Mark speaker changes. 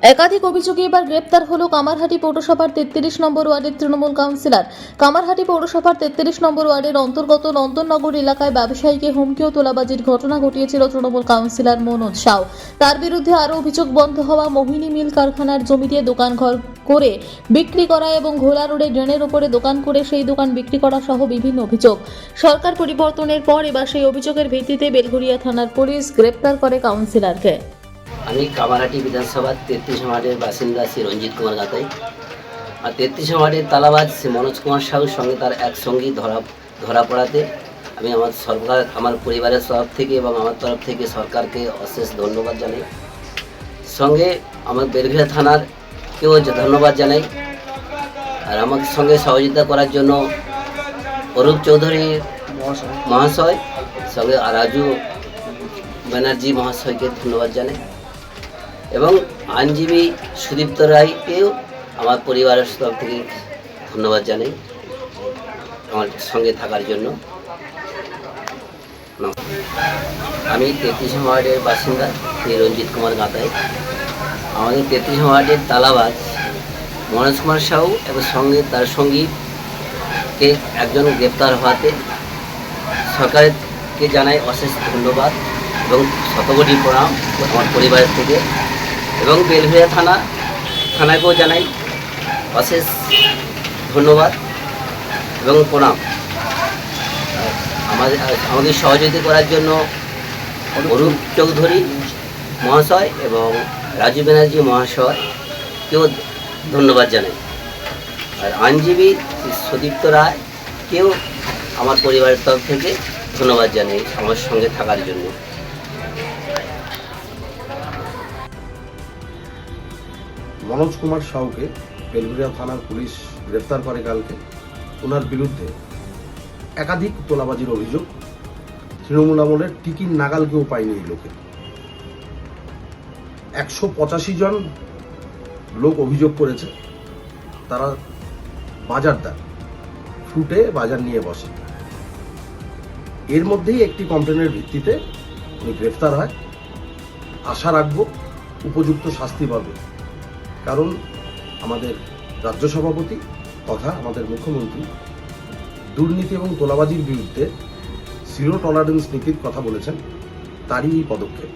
Speaker 1: একাধিক অভিযোগে এবার গ্রেপ্তার হলো কামারহাটি পৌরসভার 33 নম্বর ওয়ার্ডের তৃণমূল কাউন্সিলর। কামারহাটি পৌরসভার 33 নম্বর ওয়ার্ডের অন্তর্গত নন্দননগর এলাকায় ব্যবসায়ীকে হুমকি ও তোলাবাজির ঘটনা ঘটিয়েছিল তৃণমূল কাউন্সিলর মনোজ সাউ। তার বিরুদ্ধে আরও অভিযোগ, বন্ধ হওয়া মোহিনী মিল কারখানার জমিতে দোকান ঘর করে বিক্রি করা এবং ঘোলা রোডে ড্রেনের উপরে দোকান করে সেই দোকান বিক্রি করা সহ বিভিন্ন অভিযোগ। সরকার পরিবর্তনের পর এবার সেই অভিযোগের ভিত্তিতে বেলঘরিয়া থানার পুলিশ গ্রেপ্তার করে কাউন্সিলরকে।
Speaker 2: আমি কামারহাটি বিধানসভার 33 ওয়ার্ডের বাসিন্দা শ্রী রঞ্জিত কুমার গাতাই। আর 33 ওয়ার্ডের তালাবাজ শ্রী মনোজ কুমার সাহুর সঙ্গে তার এক সঙ্গী ধরা পড়াতে আমি আমার পরিবারের তরফ থেকে এবং আমার তরফ থেকে সরকারকে অশেষ ধন্যবাদ জানাই। সঙ্গে আমার বেলঘরিয়া থানারকেও ধন্যবাদ জানাই। আর আমার সঙ্গে সহযোগিতা করার জন্য অরূপ চৌধুরী মহাশয় সঙ্গে রাজু ব্যানার্জি মহাশয়কে ধন্যবাদ জানাই এবং আইনজীবী সুদীপ্ত রায়কেও আমার পরিবারের তরফ থেকে ধন্যবাদ জানাই আমার সঙ্গে থাকার জন্য। আমি 33 ওয়ার্ডের বাসিন্দা শ্রী রঞ্জিত কুমার গাতাই। আমাদের 33 ওয়ার্ডের তালাবাজ মনোজ কুমার সাহু এবং সঙ্গে তার সঙ্গীকে একজন গ্রেপ্তার হওয়াতে সরকারকে জানাই অশেষ ধন্যবাদ এবং শতকোটি প্রণাম আমার পরিবারের থেকে, এবং বেলঘরিয়া থানাকেও জানাই অশেষ ধন্যবাদ এবং প্রণাম। আমাদের সহযোগিতা করার জন্য অরূপ চৌধুরী মহাশয় এবং রাজু ব্যানার্জি মহাশয়কেও ধন্যবাদ জানাই। আর আইনজীবী সুদীপ্ত রায়কেও আমার পরিবারের তরফ থেকে ধন্যবাদ জানাই আমার সঙ্গে থাকার জন্য।
Speaker 3: মনোজ কুমার সাউকে বেলঘরিয়া থানার পুলিশ গ্রেপ্তার করে কালকে। ওনার বিরুদ্ধে একাধিক তোলাবাজির অভিযোগ। তৃণমূল আমলের টিকির নাগাল কেউ পায়নি এই লোকে। 185 জন লোক অভিযোগ করেছে তারা বাজারদার, ফুটে বাজার নিয়ে বসে। এর মধ্যেই একটি কমপ্লেনের ভিত্তিতে উনি গ্রেফতার হয়। আশা রাখব উপযুক্ত শাস্তি পাবে, কারণ আমাদের রাজ্য সভাপতি তথা আমাদের মুখ্যমন্ত্রী দুর্নীতি এবং তোলাবাজির বিরুদ্ধে জিরো টলারেন্স নীতির কথা বলেছেন, তারই এই পদক্ষেপ।